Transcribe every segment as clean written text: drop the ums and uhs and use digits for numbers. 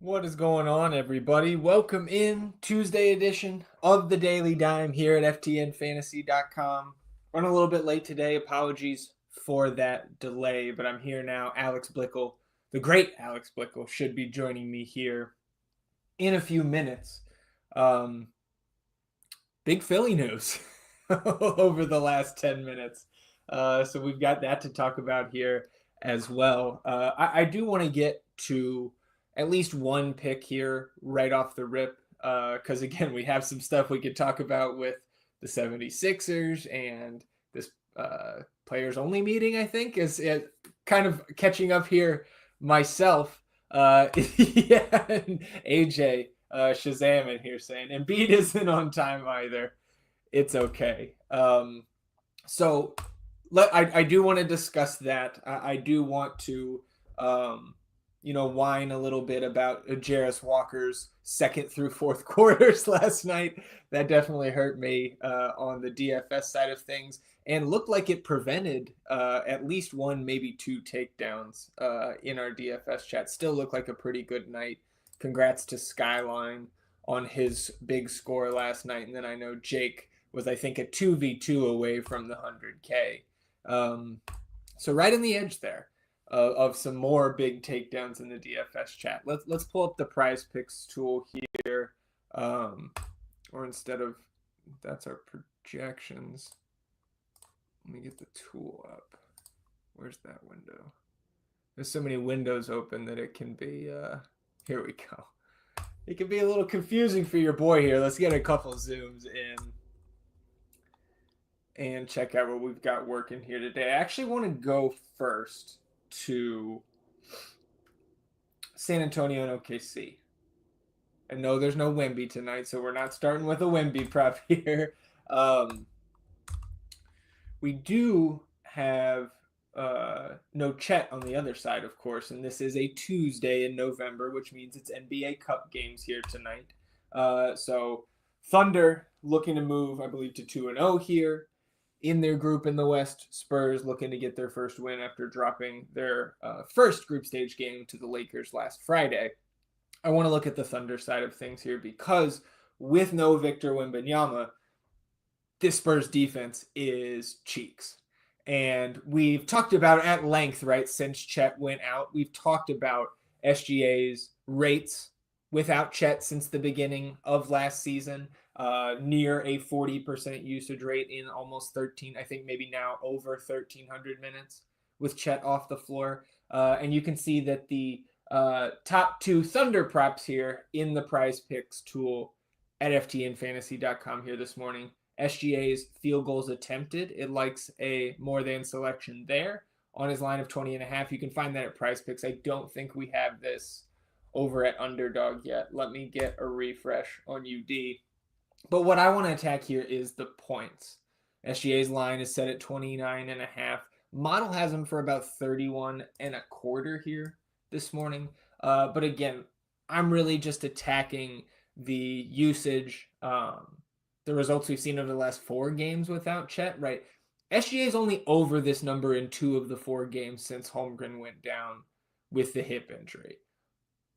What is going on, everybody? Welcome in Tuesday edition of the Daily Dime here at FTNFantasy.com. Running a little bit late today. Apologies for that delay, but I'm here now. Alex Blickle, the great Alex Blickle, should be joining me here in a few minutes. Um, Big Philly news over the last 10 minutes. So we've got that to talk about here as well. I do want to get to at least one pick here right off the rip because, again, we have some stuff we could talk about with the 76ers and this players only meeting, I think, is kind of catching up here myself. Yeah, and AJ Shazam in here saying Embiid isn't on time either. It's okay. So I do want to discuss that. I do want to, whine a little bit about Jarris Walker's second through fourth quarters last night. That definitely hurt me on the DFS side of things and looked like it prevented at least one, maybe two takedowns in our DFS chat. Still looked like a pretty good night. Congrats to Skyline on his big score last night. And then I know Jake was, I think, a 2v2 away from the 100K. So right in the edge there of some more big takedowns in the DFS chat. Let's pull up the prize picks tool here. Or instead of, that's our projections. Let me get the tool up. Where's that window? There's so many windows open that it can be, here we go. It can be a little confusing for your boy here. Let's get a couple zooms in and check out what we've got working here today. I actually want to go first to San Antonio and OKC. I know there's no Wemby tonight, so we're not starting with a Wemby prop here. We do have no Chet on the other side, of course, and this is a Tuesday in November, which means it's NBA Cup games here tonight. So Thunder looking to move, I believe, to 2-0 here in their group in the West. Spurs looking to get their first win after dropping their first group stage game to the Lakers last Friday. I want to look at the Thunder side of things here because with no Victor Wembanyama, this Spurs defense is cheeks. And we've talked about at length, right, since Chet went out. We've talked about SGA's rates without Chet since the beginning of last season, near a 40% usage rate in almost 13, I think maybe now over 1,300 minutes with Chet off the floor. And you can see that the top two Thunder props here in the prize picks tool at ftnfantasy.com here this morning. SGA's field goals attempted. It likes a more than selection there on his line of 20.5. You can find that at prize picks. I don't think we have this over at Underdog yet. Let me get a refresh on UD. But what I want to attack here is the points. SGA's line is set at 29.5. Model has him for about 31.25 here this morning. But again, I'm really just attacking the usage, the results we've seen over the last 4 games without Chet, right? SGA is only over this number in 2 of the 4 games since Holmgren went down with the hip injury.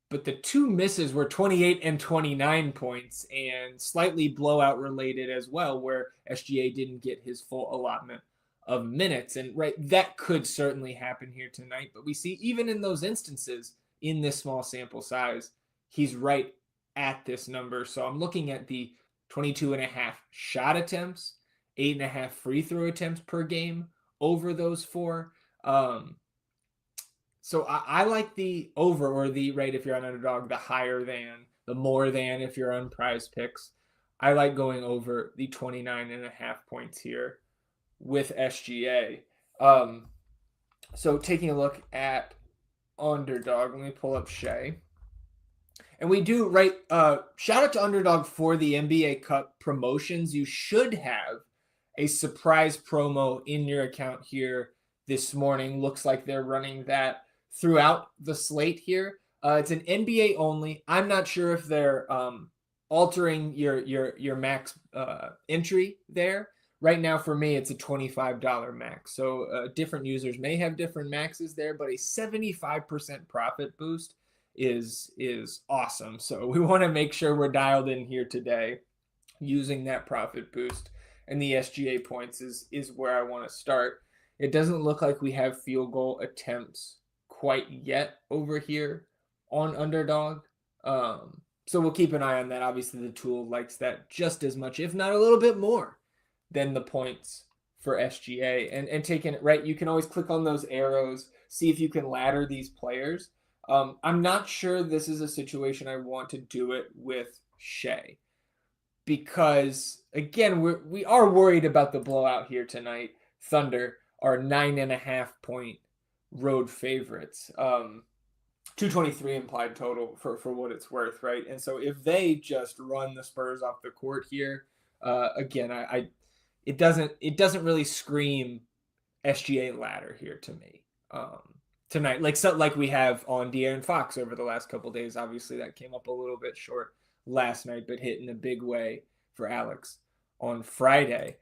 But the 2 misses were 28 and 29 points and slightly blowout related as well, where SGA didn't get his full allotment of minutes. And right, that could certainly happen here tonight. But we see even in those instances, in this small sample size, he's right at this number. So I'm looking at the 22.5 shot attempts, 8.5 free throw attempts per game over those 4. So I like the over, or the, right, if you're on Underdog, the higher than, the more than if you're on prize picks. I like going over the 29.5 points here with SGA. So taking a look at Underdog, let me pull up Shay. And we do, right, shout out to Underdog for the NBA Cup promotions. You should have a surprise promo in your account here this morning. Looks like they're running that throughout the slate here. It's an NBA only. I'm not sure if they're altering your max entry there. Right now, for me, it's a $25 max. So different users may have different maxes there, but a 75% profit boost is awesome. So we want to make sure we're dialed in here today using that profit boost, and the SGA points is where I want to start. It doesn't look like we have field goal attempts quite yet over here on underdog. So we'll keep an eye on that. Obviously, the tool likes that just as much, if not a little bit more, than the points for SGA. And taking it right, you can always click on those arrows, see if you can ladder these players. I'm not sure this is a situation I want to do it with Shea, because again, we are worried about the blowout here tonight. Thunder are 9.5 point road favorites. 223 implied total for what it's worth, right? And so if they just run the Spurs off the court here, again, it doesn't really scream SGA ladder here to me tonight, like we have on De'Aaron Fox over the last couple of days. Obviously, that came up a little bit short last night, but hit in a big way for Alex on Friday.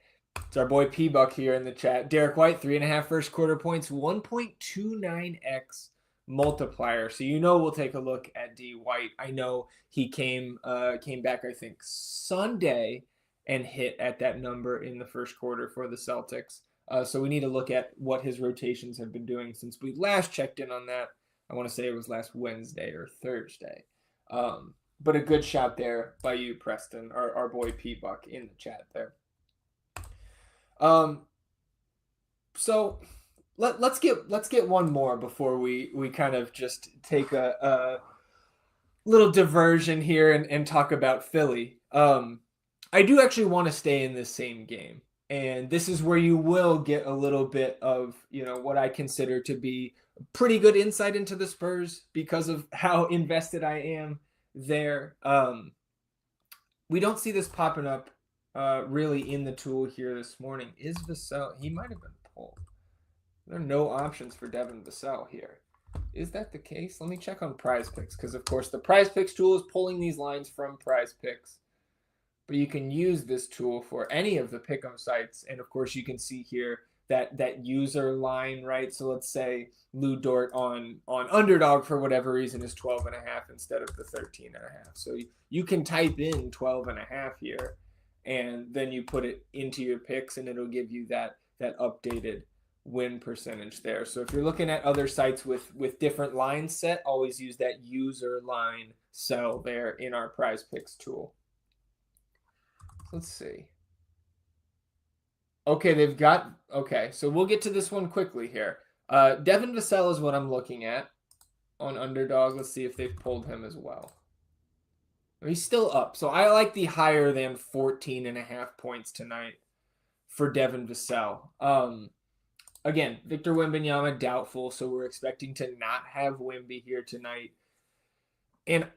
It's our boy P-Buck here in the chat. Derek White, 3.5 first quarter points, 1.29x multiplier. So we'll take a look at D White. I know he came back, I think, Sunday and hit at that number in the first quarter for the Celtics. So we need to look at what his rotations have been doing since we last checked in on that. I want to say it was last Wednesday or Thursday. But a good shot there by you, Preston, our boy P-Buck in the chat there. So let's get one more before we kind of just take a little diversion here and talk about Philly. I do actually want to stay in this same game, and this is where you will get a little bit of what I consider to be pretty good insight into the Spurs because of how invested I am there. We don't see this popping up really in the tool here this morning. Is Vassell? He might have been pulled. There are no options for Devin Vassell here. Is that the case? Let me check on Prize Picks, because of course the Prize Picks tool is pulling these lines from Prize Picks, but you can use this tool for any of the pick'em sites, and of course you can see here that user line, right? So let's say Lou Dort on underdog for whatever reason is 12.5 instead of the 13.5. So you can type in 12.5 here, and then you put it into your picks, and it'll give you that updated win percentage there. So if you're looking at other sites with different lines set, always use that user line cell there in our Prize Picks tool. Let's see. Okay, so we'll get to this one quickly here. Devin Vassell is what I'm looking at on underdog. Let's see if they've pulled him as well. He's still up. So I like the higher than 14.5 points tonight for Devin Vassell. Again, Victor Wembanyama doubtful, so we're expecting to not have Wemby here tonight. And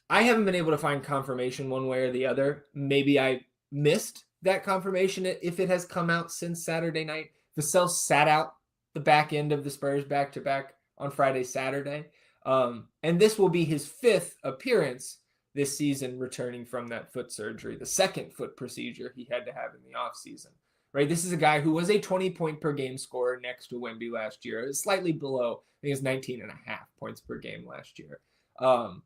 I haven't been able to find confirmation one way or the other. Maybe I missed that confirmation if it has come out since Saturday night. Vassell sat out the back end of the Spurs back-to-back on Friday, Saturday. And this will be his 5th appearance this season returning from that foot surgery, the second foot procedure he had to have in the offseason. Right, this is a guy who was a 20-point-per-game scorer next to Wemby last year. It was slightly below. I think it was 19.5 points per game last year. But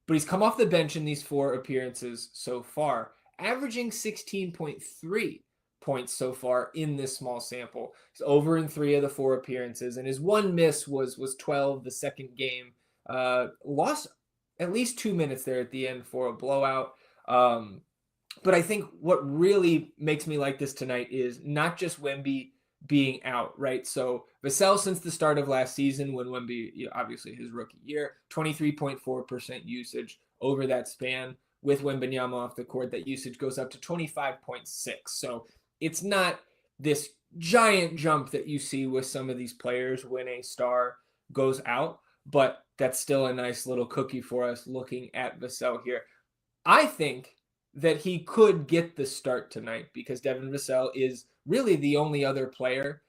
he's come off the bench in these 4 appearances so far, averaging 16.3 points so far in this small sample. He's over in 3 of the 4 appearances, and his one miss was 12 the second game. Lost at least 2 minutes there at the end for a blowout. But I think what really makes me like this tonight is not just Wemby being out, right? So Vassell, since the start of last season, when Wemby, obviously his rookie year, 23.4% usage over that span. With Wembanyama off the court, that usage goes up to 25.6. So it's not this giant jump that you see with some of these players when a star goes out, but that's still a nice little cookie for us looking at Vassell here. I think that he could get the start tonight because Devin Vassell is really the only other player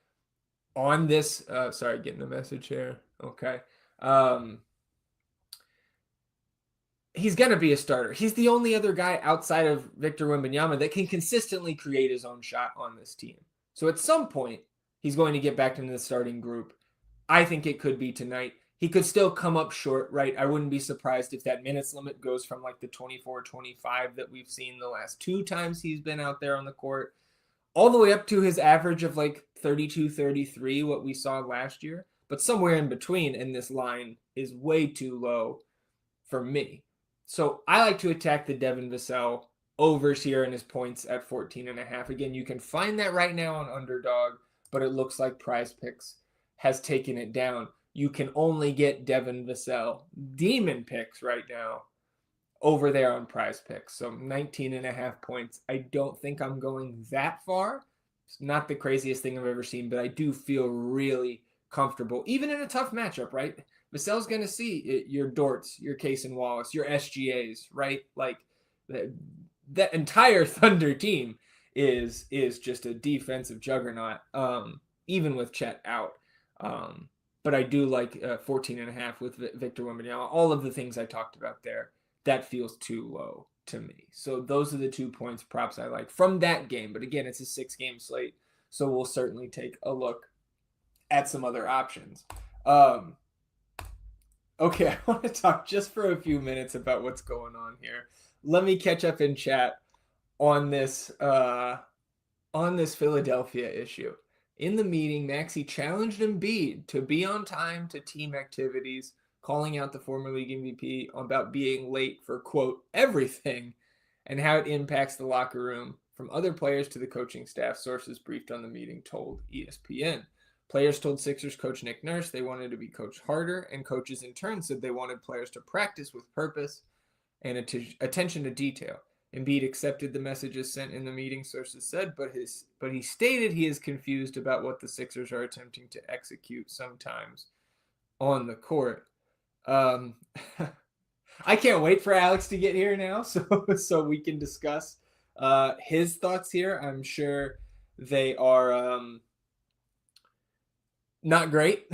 on this. Sorry, getting a message here. Okay. He's going to be a starter. He's the only other guy outside of Victor Wembanyama that can consistently create his own shot on this team. So at some point, he's going to get back into the starting group. I think it could be tonight. he could still come up short, right? I wouldn't be surprised if that minutes limit goes from like the 24-25 that we've seen the last 2 times he's been out there on the court, all the way up to his average of like 32-33, what we saw last year. But somewhere in between, and this line is way too low for me. So I like to attack the Devin Vassell overs here in his points at 14.5. Again, you can find that right now on Underdog, but it looks like Prize Picks has taken it down. You can only get Devin Vassell demon picks right now over there on Prize Picks. So 19.5 points. I don't think I'm going that far. It's not the craziest thing I've ever seen, but I do feel really comfortable, even in a tough matchup, right? Vassell's going to see your Dorts, your Case and Wallace, your SGAs, right? Like that entire Thunder team is just a defensive juggernaut, even with Chet out. But I do like 14.5 with Victor Wembanyama. All of the things I talked about there, that feels too low to me. So those are the 2 points props I like from that game. But again, it's a 6-game slate, so we'll certainly take a look at some other options. Okay, I want to talk just for a few minutes about what's going on here. Let me catch up in chat on this Philadelphia issue. In the meeting, Maxey challenged Embiid to be on time to team activities, calling out the former league MVP about being late for, quote, everything, and how it impacts the locker room. From other players to the coaching staff, sources briefed on the meeting told ESPN. Players told Sixers coach Nick Nurse they wanted to be coached harder, and coaches in turn said they wanted players to practice with purpose and attention to detail. Embiid accepted the messages sent in the meeting, sources said, but he stated he is confused about what the Sixers are attempting to execute sometimes on the court. I can't wait for Alex to get here now so we can discuss his thoughts here. I'm sure they are not great,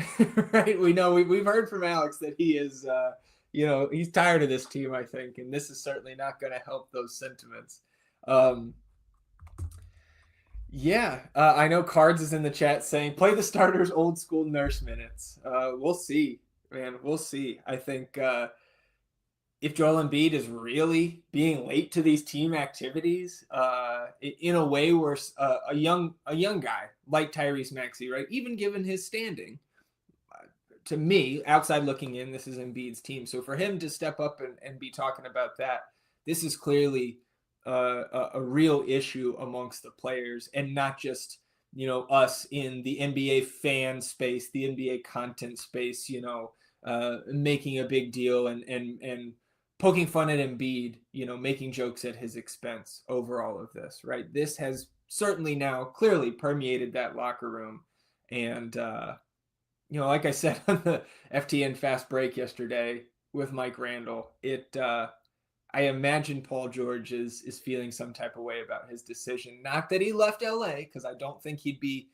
right? We know we've heard from Alex that he is he's tired of this team, I think, and this is certainly not going to help those sentiments. I know Cards is in the chat saying, play the starters old school Nurse minutes. We'll see, man. We'll see. I think if Joel Embiid is really being late to these team activities in a way where a young guy like Tyrese Maxey, right, even given his standing, to me, outside looking in, this is Embiid's team. So for him to step up and be talking about that, this is clearly a real issue amongst the players, and not just, us in the NBA fan space, the NBA content space, making a big deal and poking fun at Embiid, making jokes at his expense over all of this, right? This has certainly now clearly permeated that locker room. And, like I said on the FTN Fast Break yesterday with Mike Randall, I imagine Paul George is feeling some type of way about his decision. Not that he left LA, because I don't think he'd be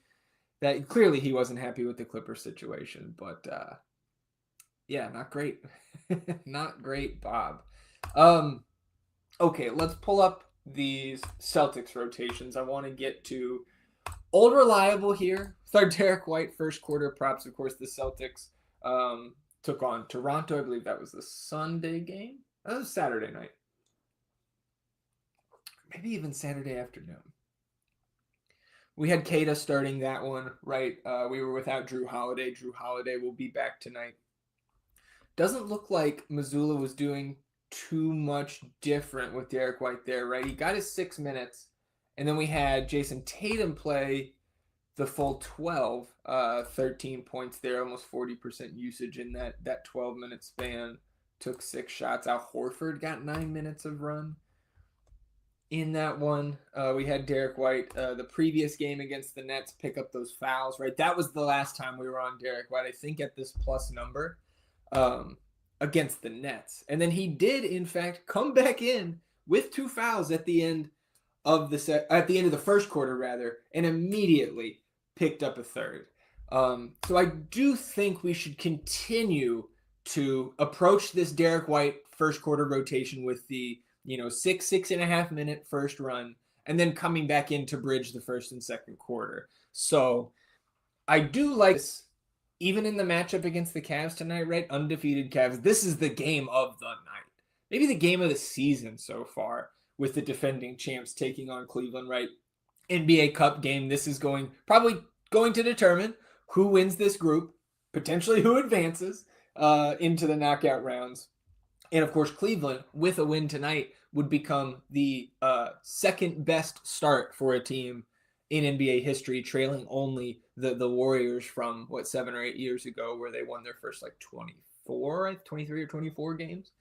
that. Clearly, he wasn't happy with the Clippers situation, but not great. Not great, Bob. Okay, let's pull up these Celtics rotations. I want to get to Old Reliable here. Third Derek White first quarter props. Of course, the Celtics took on Toronto. I believe that was the Sunday game. That was Saturday night. Maybe even Saturday afternoon. We had Kata starting that one, right? We were without Drew Holiday. Drew Holiday will be back tonight. Doesn't look like Mazzulla was doing too much different with Derek White there, right? He got his 6 minutes, and then we had Jason Tatum play the full 12, 13 points there, almost 40% usage in that 12-minute span. Took 6 shots. Al Horford got 9 minutes of run in that one. We had Derek White, the previous game against the Nets, pick up those fouls, right? That was the last time we were on Derek White, I think, at this plus number against the Nets. And then he did, in fact, come back in with 2 fouls at the end of the first quarter, rather, and immediately picked up a third. So I do think we should continue to approach this Derek White first quarter rotation with the 6.5 minute first run, and then coming back in to bridge the first and second quarter. So I do like this even in the matchup against the Cavs tonight, right? Undefeated Cavs. This is the game of the night. Maybe the game of the season so far, with the defending champs taking on Cleveland, right? NBA Cup game. This is probably going to determine who wins this group, potentially who advances into the knockout rounds. And of course, Cleveland, with a win tonight, would become the second best start for a team in NBA history, trailing only the Warriors from 7 or 8 years ago, where they won their first 23 or 24 games.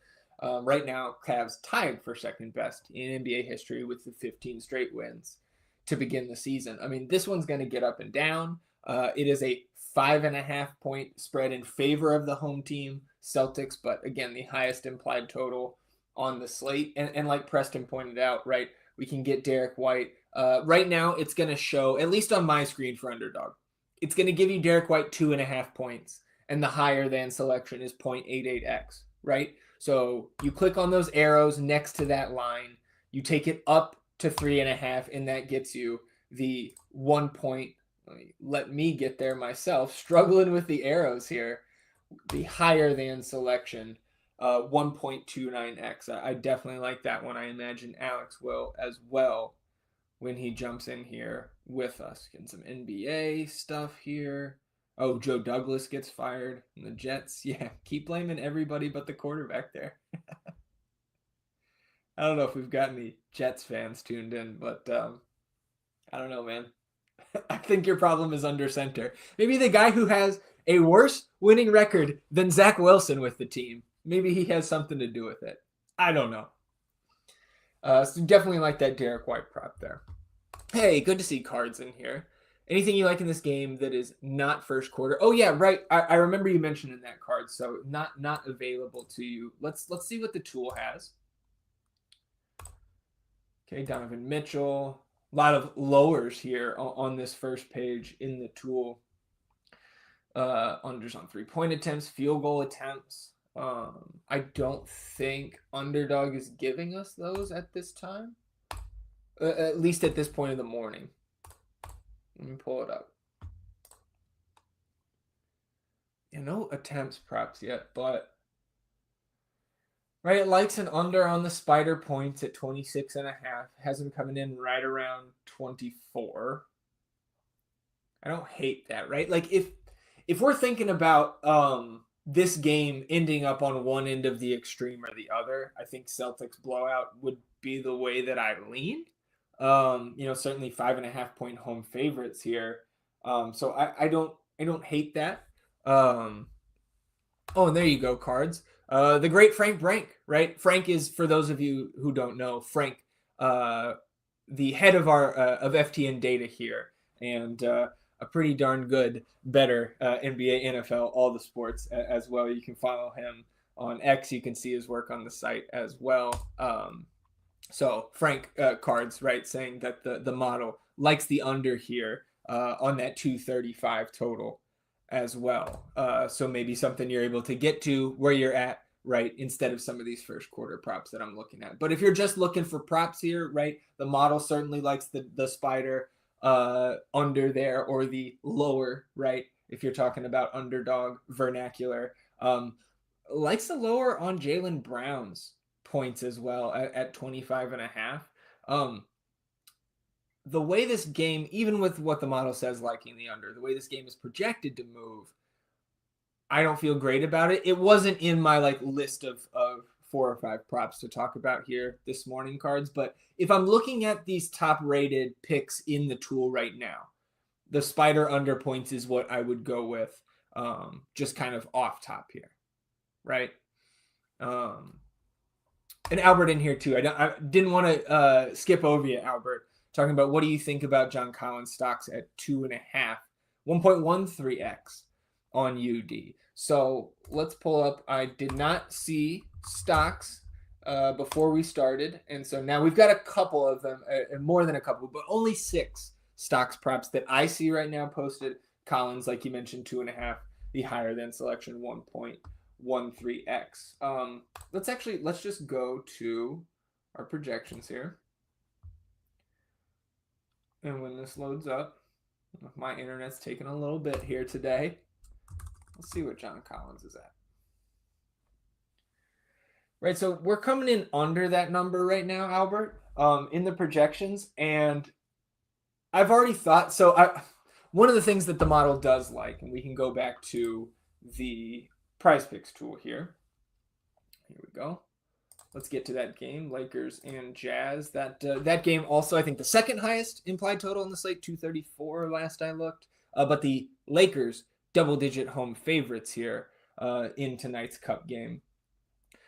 Right now, Cavs tied for second best in NBA history with the 15 straight wins to begin the season. I mean, this one's going to get up and down. It is a 5.5 point spread in favor of the home team, Celtics, but again, the highest implied total on the slate. And like Preston pointed out, right, we can get Derek White. Right now, it's going to show, at least on my screen for Underdog, it's going to give you Derek White 2.5 points, and the higher than selection is 0.88x, right? So you click on those arrows next to that line, you take it up to 3.5, and that gets you the 1 point. Let me get there myself, struggling with the arrows here. The higher than selection, 1.29x. I definitely like that one. I imagine Alex will as well when he jumps in here with us. Getting some NBA stuff here. Oh, Joe Douglas gets fired in the Jets. Yeah, keep blaming everybody but the quarterback there. I don't know if we've got any Jets fans tuned in, but I don't know, man. I think your problem is under center. Maybe the guy who has a worse winning record than Zach Wilson with the team. Maybe he has something to do with it. I don't know. So definitely like that Derek White prop there. Hey, good to see Cards in here. Anything you like in this game that is not first quarter? Oh yeah, right. I remember you mentioning that card. So not available to you. Let's see what the tool has. Okay, Donovan Mitchell. A lot of lowers here on this first page in the tool. Unders on 3-point attempts, field goal attempts. I don't think Underdog is giving us those at this time. At least at this point in the morning. Let me pull it up. No attempts props yet, but right, it likes an under on the spider points at 26.5. Has him coming in right around 24. I don't hate that, right? Like if we're thinking about this game ending up on one end of the extreme or the other, I think Celtics blowout would be the way that I lean. Certainly 5.5 point home favorites here. So I don't hate that. And there you go, Cards. The great Frank Brank, right? Frank is, for those of you who don't know, Frank, the head of our of FTN data here, and a pretty darn good, better NBA, NFL, all the sports as well. You can follow him on X. You can see his work on the site as well. So Frank Cards, right, saying that the model likes the under here on that 235 total as well. So maybe something you're able to get to where you're at, right, instead of some of these first quarter props that I'm looking at. But if you're just looking for props here, right, the model certainly likes the spider under there, or the lower, right, if you're talking about Underdog vernacular. Likes the lower on Jaylen Brown's points as well at 25.5. The way this game, even with what the model says liking the under, the way this game is projected to move, I don't feel great about it. It wasn't in my list of 4 or 5 props to talk about here this morning, Cards, but if I'm looking at these top rated picks in the tool right now, the spider under points is what I would go with, just kind of off top here, right? And Albert in here too. I didn't want to skip over you, Albert, talking about what do you think about John Collins stocks at 2.5, 1.13x on UD. So let's pull up. I did not see stocks before we started, and so now we've got a couple of them, more than a couple, but only 6 stocks props that I see right now posted. Collins, like you mentioned, 2.5. The higher than selection, 1.13x. Let's just go to our projections here. And when this loads up, my internet's taking a little bit here today. Let's see what John Collins is at. Right, so we're coming in under that number right now, Albert, in the projections, and I've already thought. One of the things that the model does like, and we can go back to the Prize Picks tool here. Here we go. Let's get to that game, Lakers and Jazz. That game also, I think, the second highest implied total in the slate, 234 last I looked. But the Lakers double-digit home favorites here in tonight's Cup game.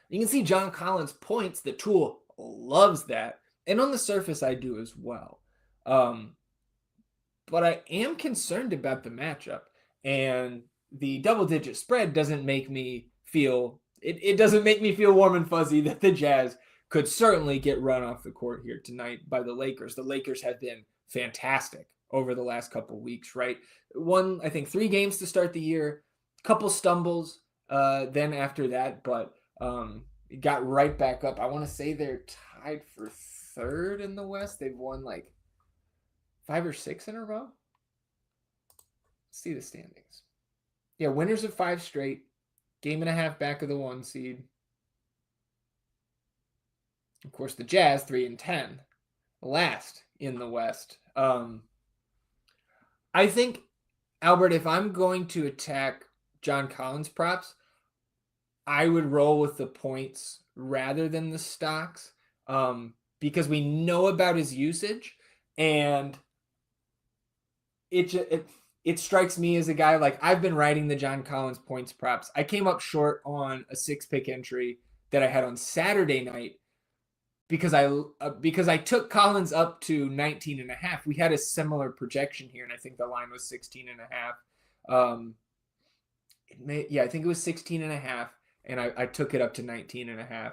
You can see John Collins' points. The tool loves that. And on the surface, I do as well. But I am concerned about the matchup. And the double-digit spread doesn't make me feel... It doesn't make me feel warm and fuzzy that the Jazz could certainly get run off the court here tonight by the Lakers. The Lakers have been fantastic over the last couple of weeks, right? Won, I think, 3 games to start the year, couple stumbles then after that, but... got right back up. I want to say they're tied for 3rd in the West. They've won like 5 or 6 in a row. Let's see the standings. Yeah, winners of 5 straight. Game and a half back of the 1 seed. Of course, the Jazz 3-10, last in the West. I think, Albert, if I'm going to attack John Collins props, I would roll with the points rather than the stocks because we know about his usage, and it strikes me as a guy, like, I've been writing the John Collins points props. I came up short on a 6-pick entry that I had on Saturday night because I took Collins up to 19.5. We had a similar projection here, and I think the line was 16.5. I think it was 16.5. And I took it up to 19.5,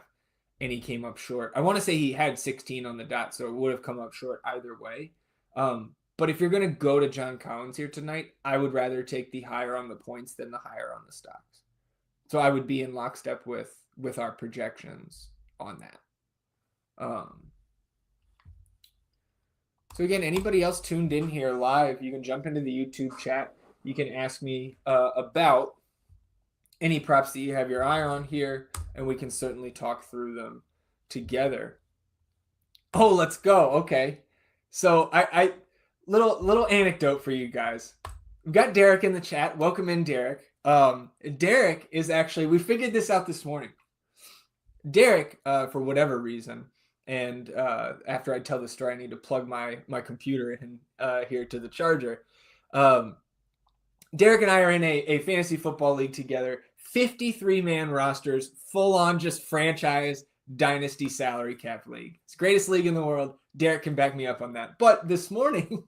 and he came up short. I want to say he had 16 on the dot, so it would have come up short either way. But if you're going to go to John Collins here tonight, I would rather take the higher on the points than the higher on the stocks. So I would be in lockstep with our projections on that. So again, anybody else tuned in here live, you can jump into the YouTube chat. You can ask me about any props that you have your eye on here, and we can certainly talk through them together. Oh, let's go. Okay. So I little anecdote for you guys. We've got Derek in the chat. Welcome in, Derek. Derek is actually, we figured this out this morning. Derek, for whatever reason, and after I tell the story, I need to plug my computer in here to the charger. Derek and I are in a fantasy football league together, 53-man rosters, full-on just franchise dynasty salary cap league. It's the greatest league in the world. Derek can back me up on that. But this morning,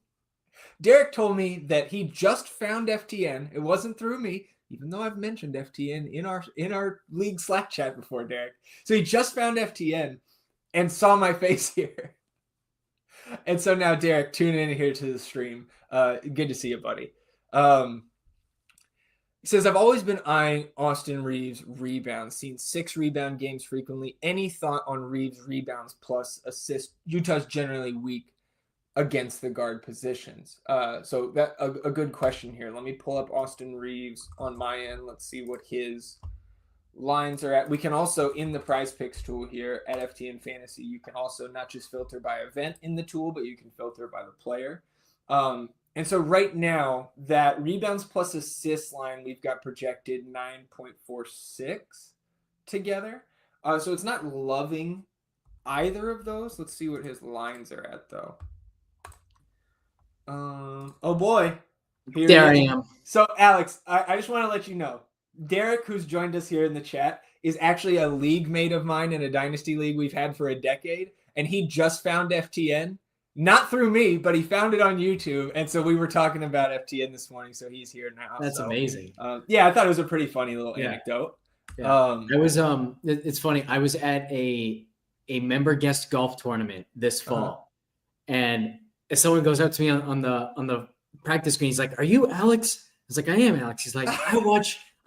Derek told me that he just found FTN. It wasn't through me, even though I've mentioned FTN in our league Slack chat before, Derek. So he just found FTN and saw my face here. And so now, Derek, tune in here to the stream. Good to see you, buddy. He says, I've always been eyeing Austin Reeves' rebounds, seen 6 rebound games frequently. Any thought on Reeves' rebounds plus assists? Utah's generally weak against the guard positions. So that a good question here. Let me pull up Austin Reeves on my end. Let's see what his lines are at. We can also, in the Prize Picks tool here at FTN Fantasy, you can also not just filter by event in the tool, but you can filter by the player. And so right now, that rebounds plus assists line, we've got projected 9.46 together. So it's not loving either of those. Let's see what his lines are at, though. Oh, boy. There I am. So, Alex, I just want to let you know, Derek, who's joined us here in the chat, is actually a league mate of mine in a dynasty league we've had for a decade, and he just found FTN. Not through me, but he found it on YouTube, and so we were talking about FTN this morning, so he's here now. That's amazing. Yeah, I thought it was a pretty funny little anecdote. Yeah. I was it's funny. I was at a member guest golf tournament this fall, and someone goes up to me on the practice screen. He's like, "Are you Alex?" I was like, "I am Alex." He's like,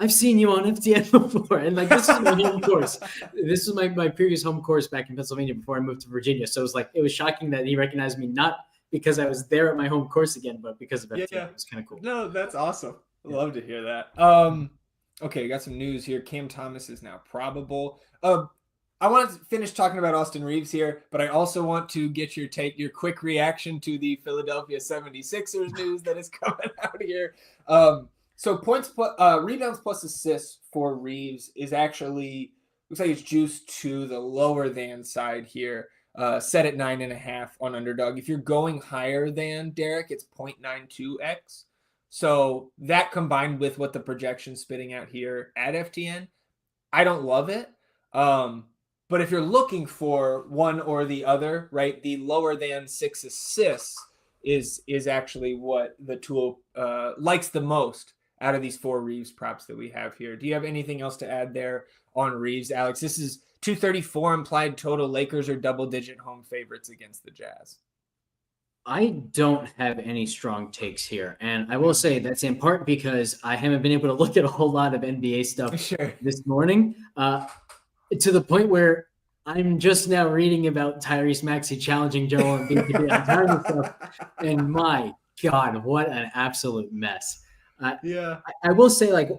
I've seen you on FTN before. And like, this is my home course. This is my previous home course back in Pennsylvania before I moved to Virginia. So it was shocking that he recognized me, not because I was there at my home course again, but because of FTN. It was kind of cool. No, that's awesome. Love to hear that. Okay, got some news here. Cam Thomas is now probable. I want to finish talking about Austin Reeves here, but I also want to get your quick reaction to the Philadelphia 76ers news that is coming out here. So rebounds plus assists for Reeves is actually, looks like it's juiced to the lower than side here, set at 9.5 on Underdog. If you're going higher than Derek, it's 0.92x. So that combined with what the projection's spitting out here at FTN, I don't love it. But if you're looking for one or the other, right, the lower than 6 assists is actually what the tool likes the most out of these 4 Reeves props that we have here. Do you have anything else to add there on Reeves, Alex? This is 234 implied total. Lakers are double-digit home favorites against the Jazz. I don't have any strong takes here. And I will say that's in part because I haven't been able to look at a whole lot of NBA stuff this morning. To the point where I'm just now reading about Tyrese Maxey challenging Joel Embiid to be on time stuff. And my God, what an absolute mess. I will say, like,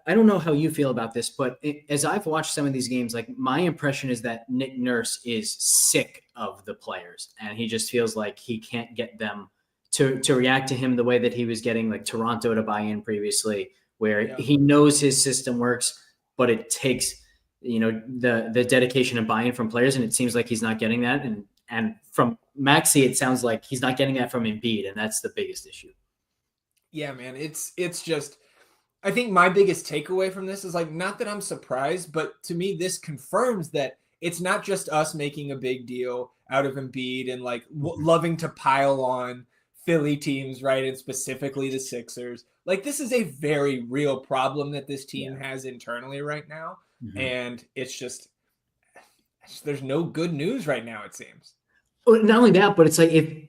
I don't know how you feel about this, but as I've watched some of these games, like, my impression is that Nick Nurse is sick of the players, and he just feels like he can't get them to react to him the way that he was getting, like, Toronto to buy in previously, where he knows his system works, but it takes, the dedication and buy-in from players, and it seems like he's not getting that. And from Maxey, it sounds like he's not getting that from Embiid, and that's the biggest issue. Yeah, man, it's just, I think my biggest takeaway from this is, like, not that I'm surprised, but to me, this confirms that it's not just us making a big deal out of Embiid and, like, loving to pile on Philly teams, right? And specifically the Sixers. Like, this is a very real problem that this team has internally right now. Mm-hmm. And it's just, there's no good news right now, it seems. Well, not only that, but it's like,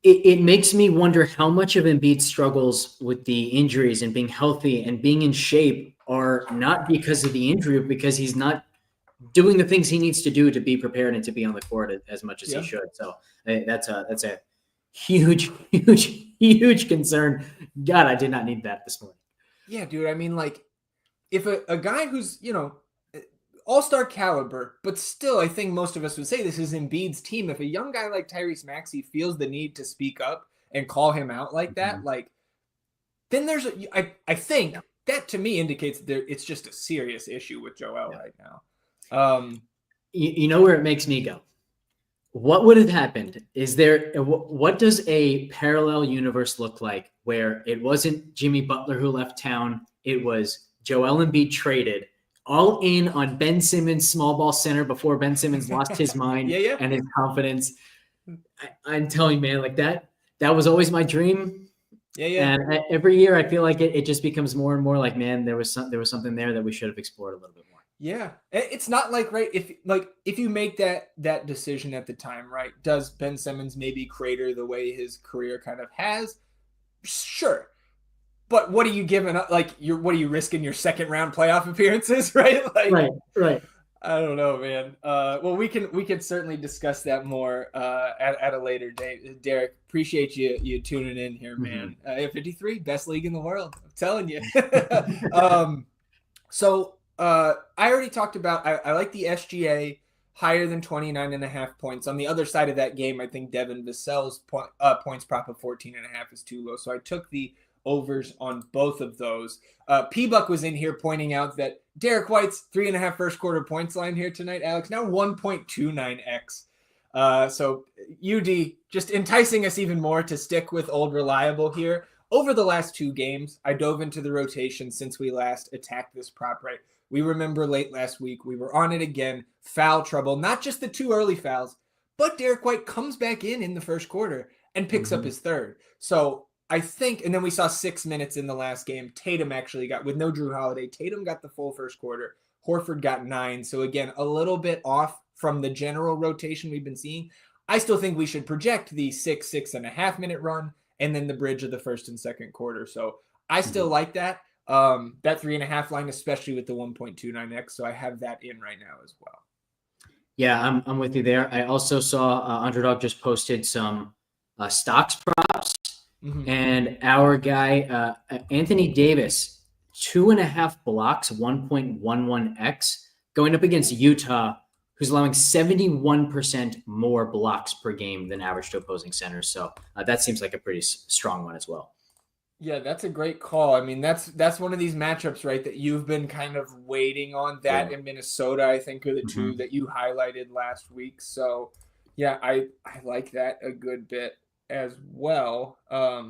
it makes me wonder how much of Embiid's struggles with the injuries and being healthy and being in shape are not because of the injury, but because he's not doing the things he needs to do to be prepared and to be on the court as much as he should. So that's a huge, huge, huge concern. God, I did not need that this morning. Yeah, dude. I mean, like, if a guy who's, all-star caliber, but still, I think most of us would say this is Embiid's team. If a young guy like Tyrese Maxey feels the need to speak up and call him out like that, like, then there's I think that to me indicates that it's just a serious issue with Joel right now. You know where it makes me go? What would have happened? What does a parallel universe look like where it wasn't Jimmy Butler who left town? It was Joel Embiid traded, all in on Ben Simmons, small ball center, before Ben Simmons lost his mind and his confidence. I'm telling you, man, like that was always my dream. And every year I feel like it just becomes more and more like, man, there was something there that we should have explored a little bit more. Yeah. It's not like, right, if you make that decision at the time, right, does Ben Simmons maybe crater the way his career kind of has? Sure. But what are you giving up? Like, what are you risking your second round playoff appearances, right? Like, right. I don't know, man. Well, we can certainly discuss that more at a later date. Derek, appreciate you tuning in here, man. 53, best league in the world. I'm telling you. So I already talked about, I like the SGA higher than 29.5 points. On the other side of that game, I think Devin Vassell's points prop of 14.5 is too low. So I took the overs on both of those. P-Buck was in here pointing out that Derek White's 3.5 first quarter points line here tonight, Alex, now 1.29x. So UD just enticing us even more to stick with old reliable here. Over the last 2 games, I dove into the rotation since we last attacked this prop, right? We remember late last week, we were on it again, foul trouble, not just the 2 early fouls, but Derek White comes back in the first quarter and picks up his third. So I think, and then we saw 6 minutes in the last game. Tatum actually got, with no Drew Holiday, Tatum got the full first quarter. Horford got 9. So again, a little bit off from the general rotation we've been seeing. I still think we should project the 6.5 minute run and then the bridge of the first and second quarter. So I still like that. That 3.5 line, especially with the 1.29x. So I have that in right now as well. Yeah, I'm with you there. I also saw Underdog just posted some stocks props. And our guy, Anthony Davis, 2.5 blocks, 1.11x, going up against Utah, who's allowing 71% more blocks per game than average to opposing centers. So that seems like a pretty strong one as well. Yeah, that's a great call. I mean, that's one of these matchups, right, that you've been kind of waiting on. That and Minnesota, I think, are the two that you highlighted last week. So, yeah, I like that a good bit as well. I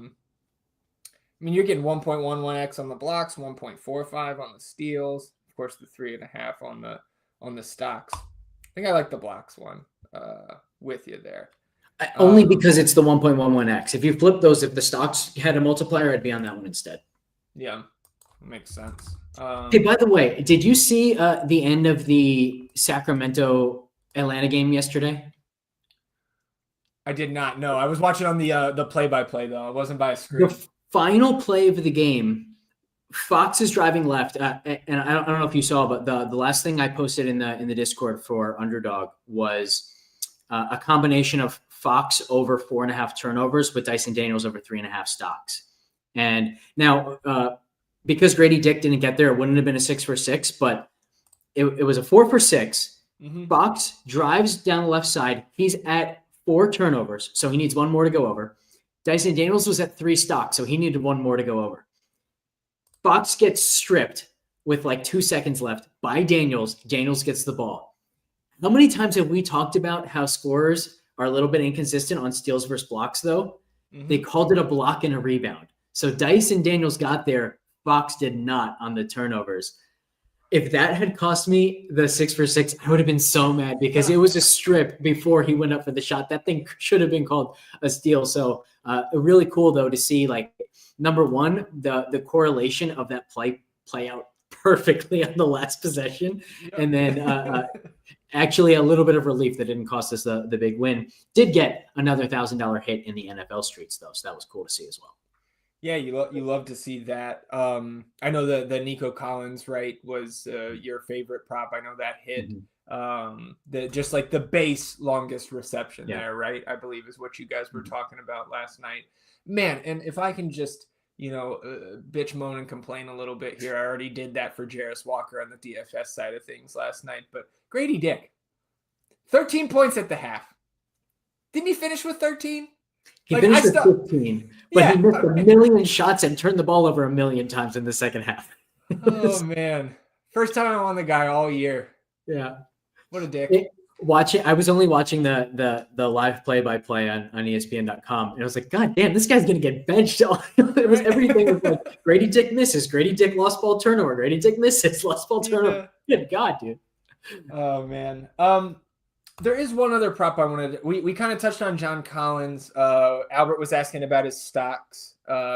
mean, you're getting 1.11x on the blocks, 1.45 on the steals, of course, the 3.5 on the stocks. I think I like the blocks one with you there. Only because it's the 1.11x. If you flip those, if the stocks had a multiplier, I'd be on that one instead. Yeah, makes sense. Hey, by the way, did you see the end of the Sacramento Atlanta game yesterday? I did not. No, I was watching on the play-by-play though. It wasn't by a screen. The final play of the game, Fox is driving left, and I don't know if you saw, but the last thing I posted in the Discord for Underdog was a combination of Fox over 4.5 turnovers with Dyson Daniels over 3.5 stocks. And now, because Grady Dick didn't get there, it wouldn't have been a 6 for 6, but it was a 4 for 6. Mm-hmm. Fox drives down the left side. He's at 4 turnovers, so he needs one more to go over. Dyson Daniels was at 3 stocks, so he needed one more to go over. Fox gets stripped with like 2 seconds left by Daniels. Daniels gets the ball. How many times have we talked about how scorers are a little bit inconsistent on steals versus blocks, though? Mm-hmm. They called it a block and a rebound. So Dyson Daniels got there. Fox did not on the turnovers. If that had cost me the 6 for 6, I would have been so mad because it was a strip before he went up for the shot. That thing should have been called a steal. So really cool, though, to see, like, number one, the correlation of that play out perfectly on the last possession. Yep. And then actually a little bit of relief that didn't cost us the big win. Did get another $1,000 hit in the NFL streets, though, so that was cool to see as well. Yeah, you love to see that. I know the Nico Collins, right, was your favorite prop. I know that hit. Mm-hmm. Just like the base longest reception there, right? I believe is what you guys were talking about last night. Man, and if I can just, bitch, moan, and complain a little bit here. I already did that for Jarris Walker on the DFS side of things last night. But Grady Dick, 13 points at the half. Didn't he finish with 13? He finished with 15, but he missed a million shots and turned the ball over a million times in the second half. Oh, man. First time I'm on the guy all year. Yeah. What a dick. I was only watching the live play-by-play on ESPN.com, and I was like, God damn, this guy's going to get benched. It was everything was like, Grady Dick misses, Grady Dick lost ball turnover, Grady Dick misses, lost ball turnover. Good God, dude. Oh, man. There is one other prop I wanted. We kind of touched on John Collins. Albert was asking about his stocks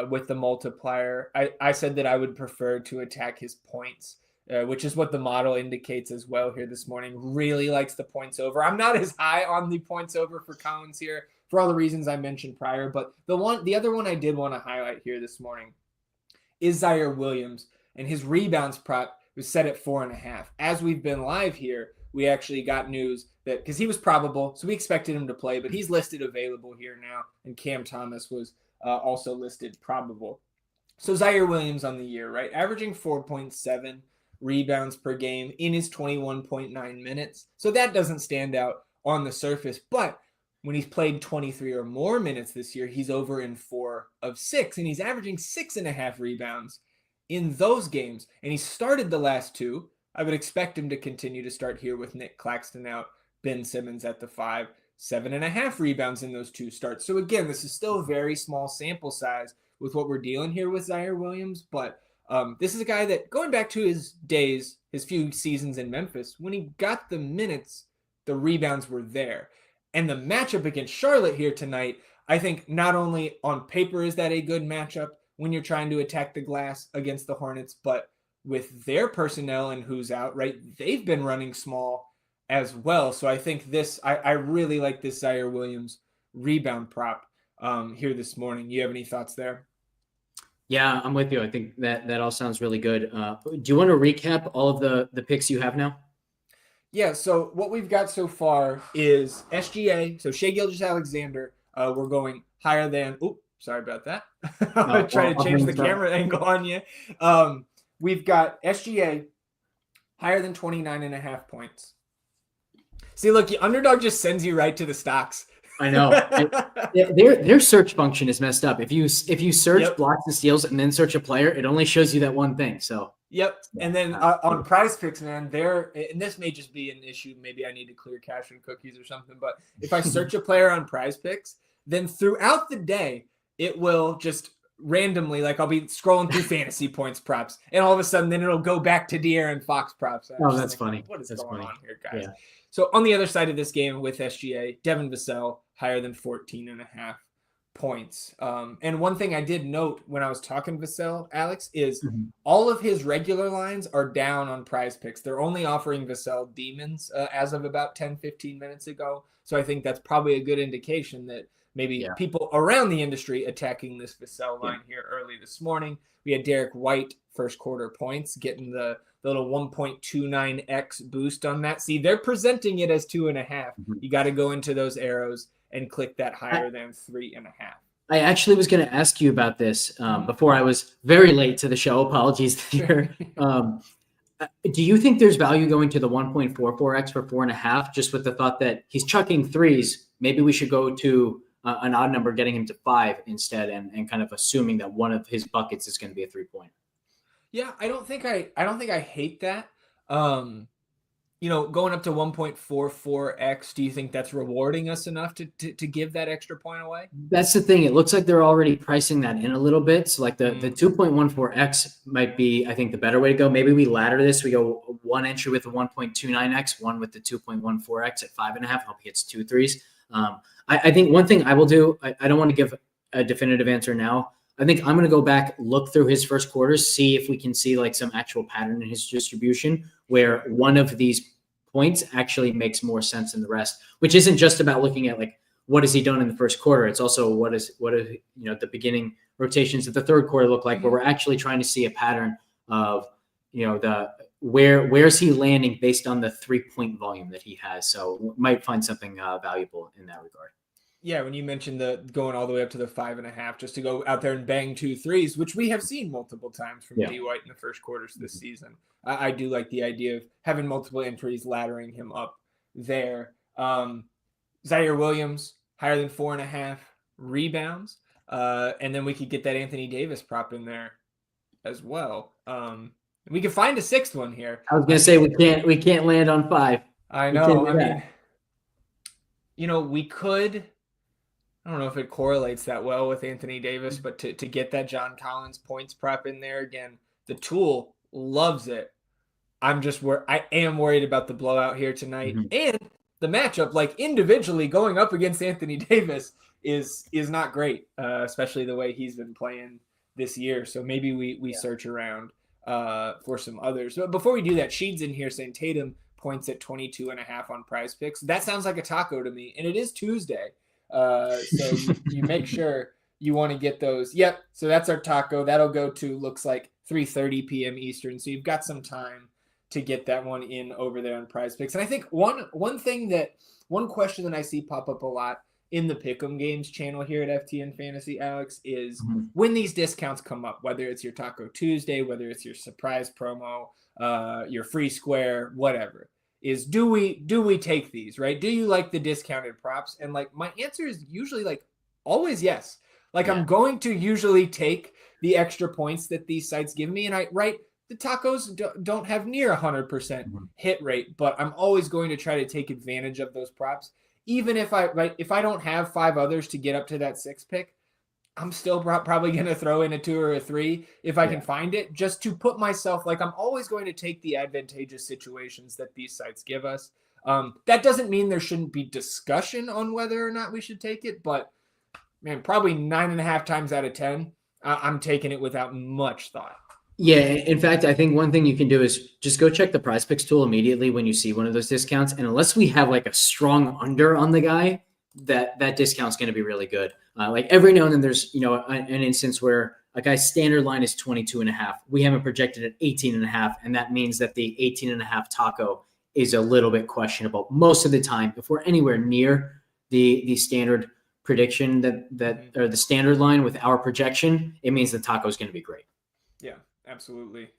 with the multiplier. I said that I would prefer to attack his points, which is what the model indicates as well here this morning. Really likes the points over. I'm not as high on the points over for Collins here for all the reasons I mentioned prior, but the other one I did want to highlight here this morning is Zaire Williams, and his rebounds prop was set at 4.5. As we've been live here, we actually got news that because he was probable, so we expected him to play, but he's listed available here now, and Cam Thomas was also listed probable. So Zaire Williams on the year, right? Averaging 4.7 rebounds per game in his 21.9 minutes. So that doesn't stand out on the surface, but when he's played 23 or more minutes this year, he's over in 4 of 6, and he's averaging 6.5 rebounds in those games, and he started the last 2. I would expect him to continue to start here with Nick Claxton out, Ben Simmons at the 5, 7.5 rebounds in those 2 starts. So again, this is still a very small sample size with what we're dealing here with Zaire Williams, but this is a guy that, going back to his days, his few seasons in Memphis, when he got the minutes, the rebounds were there. And the matchup against Charlotte here tonight, I think not only on paper is that a good matchup when you're trying to attack the glass against the Hornets, but with their personnel and who's out, right? They've been running small as well. So I think I really like this Zaire Williams rebound prop here this morning. You have any thoughts there? Yeah, I'm with you. I think that all sounds really good. Do you want to recap all of the picks you have now? Yeah, so what we've got so far is SGA, so Shai Gilgeous-Alexander. We're going higher than, sorry about that. I'm trying to change the camera angle on you. we've got SGA higher than 29.5 points. See, look, the underdog just sends you right to the stocks. I know. Their search function is messed up. If you search blocks and steals and then search a player, it only shows you that one thing. So and then on Prize Picks, man, and this may just be an issue. Maybe I need to clear cache and cookies or something. But if I search a player on Prize Picks, then throughout the day, it will just randomly, like I'll be scrolling through fantasy points props, and all of a sudden, then it'll go back to De'Aaron Fox props. That's funny. What is going on here, guys? Yeah. So on the other side of this game with SGA, Devin Vassell higher than 14.5 points. And one thing I did note when I was talking Vassell, Alex, is all of his regular lines are down on Prize Picks. They're only offering Vassell demons as of about 10-15 minutes ago. So I think that's probably a good indication that maybe people around the industry attacking this Vassell line here early this morning. We had Derek White first quarter points getting the little 1.29x boost on that. See, they're presenting it as 2.5. You got to go into those arrows and click that higher than 3.5. I actually was going to ask you about this before I was very late to the show. Apologies there. Do you think there's value going to the 1.44x for 4.5, just with the thought that he's chucking threes? Maybe we should go to an odd number, getting him to 5 instead, and kind of assuming that one of his buckets is going to be a 3-pointer. Yeah, I don't think I hate that. Going up to 1.44x, do you think that's rewarding us enough to give that extra point away? That's the thing. It looks like they're already pricing that in a little bit. So like the 2.14x might be, I think, the better way to go. Maybe we ladder this. We go one entry with the 1.29x, one with the 2.14x at 5.5. Hope he gets 2 threes. I think one thing I will do, I don't want to give a definitive answer now. I think I'm going to go back, look through his first quarters, see if we can see like some actual pattern in his distribution where one of these points actually makes more sense than the rest, which isn't just about looking at like, what has he done in the first quarter? It's also what are the beginning rotations of the third quarter look like, where we're actually trying to see a pattern of, where's he landing based on the 3-point volume that he has. So we might find something valuable in that regard. Yeah, when you mentioned the going all the way up to the 5.5, just to go out there and bang 2 threes, which we have seen multiple times from D. White in the first quarters this season. I do like the idea of having multiple entries, laddering him up there. Zaire Williams, higher than 4.5 rebounds. And then we could get that Anthony Davis prop in there as well. We could find a 6th one here. I was going to say we can't land on 5. I know. I mean, we could. I don't know if it correlates that well with Anthony Davis, but to get that John Collins points prop in there again, the tool loves it. I am worried about the blowout here tonight, and the matchup, like individually going up against Anthony Davis is not great, especially the way he's been playing this year. So maybe we search around for some others. But before we do that, Sheed's in here saying Tatum points at 22.5 on Prize Picks. That sounds like a taco to me, and it is Tuesday. So you make sure you want to get those. Yep. So that's our taco. That'll go to, looks like 3:30 p.m. Eastern. So you've got some time to get that one in over there on Prize Picks. And I think one question that I see pop up a lot in the Pick'em Games channel here at FTN Fantasy, Alex, is when these discounts come up, whether it's your Taco Tuesday, whether it's your surprise promo, your free square, whatever, is do we take these, right? Do you like the discounted props? And like my answer is usually like always yes. Like I'm going to usually take the extra points that these sites give me. And the tacos don't have near 100% hit rate, but I'm always going to try to take advantage of those props. Even if I don't have 5 others to get up to that 6 pick, I'm still probably going to throw in a 2 or a 3 if I can find it, just to put myself, like I'm always going to take the advantageous situations that these sites give us. That doesn't mean there shouldn't be discussion on whether or not we should take it, but man, probably 9.5 times out of 10, I'm taking it without much thought. Yeah. In fact, I think one thing you can do is just go check the Prize Picks tool immediately when you see one of those discounts. And unless we have like a strong under on the guy, that discount's going to be really good. Like every now and then there's, an instance where a guy's standard line is 22.5. We haven't projected at 18.5. And that means that the 18.5 taco is a little bit questionable. Most of the time, if we're anywhere near the standard prediction or the standard line with our projection, it means the taco is going to be great. Yeah. Absolutely.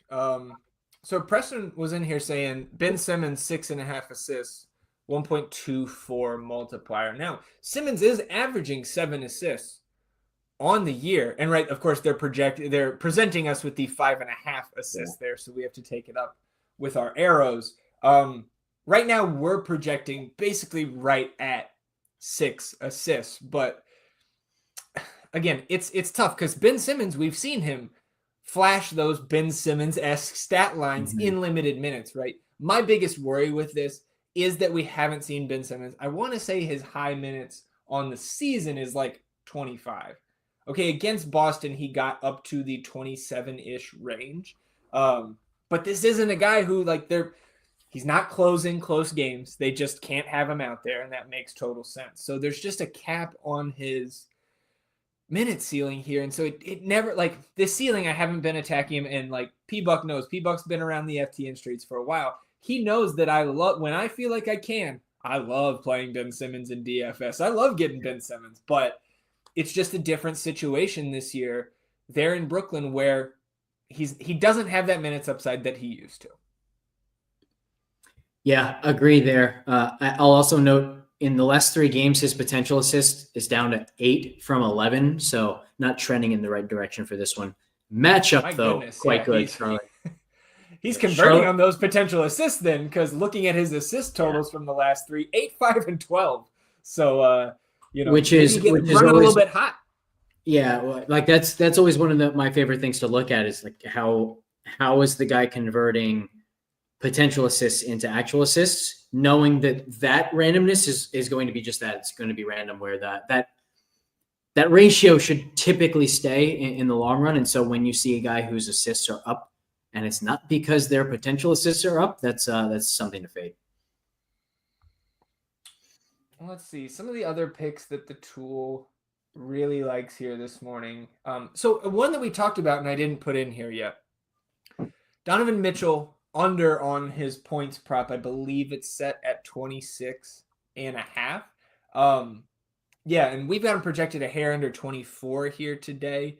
So Preston was in here saying Ben Simmons 6.5 assists, 1.24 multiplier. Now Simmons is averaging 7 assists on the year, and right, of course, they're presenting us with the 5.5 assists there, so we have to take it up with our arrows. Right now we're projecting basically right at 6 assists, but again, it's tough because Ben Simmons, we've seen him flash those Ben Simmons-esque stat lines in limited minutes, right? My biggest worry with this is that we haven't seen Ben Simmons. I want to say his high minutes on the season is like 25. Okay, against Boston, he got up to the 27-ish range. But this isn't a guy who, he's not closing close games. They just can't have him out there, and that makes total sense. So there's just a cap on his minute ceiling here, and so it never, this ceiling, I haven't been attacking him, and P-Buck knows. P-Buck's been around the FTN streets for a while. He knows that I love, when I feel like I love playing Ben Simmons in DFS. I love getting Ben Simmons, but it's just a different situation this year there in Brooklyn where he doesn't have that minutes upside that he used to. Yeah, agree there. I'll also note, in the last 3 games, his potential assist is down to 8 from 11, so not trending in the right direction for this one. Matchup, quite good. He's converting on those potential assists then, because looking at his assist totals from the last 3, 8, 5, and 12. So, which is always a little bit hot. Yeah, that's always one of my favorite things to look at is how is the guy converting potential assists into actual assists, knowing that randomness is going to be just that. It's going to be random, where that ratio should typically stay in the long run. And so when you see a guy whose assists are up, and it's not because their potential assists are up, that's something to fade. Let's see some of the other picks that the tool really likes here this morning. So one that we talked about and I didn't put in here yet, Donovan Mitchell under on his points prop. I believe it's set at 26.5. Yeah, and we've got him projected a hair under 24 here today.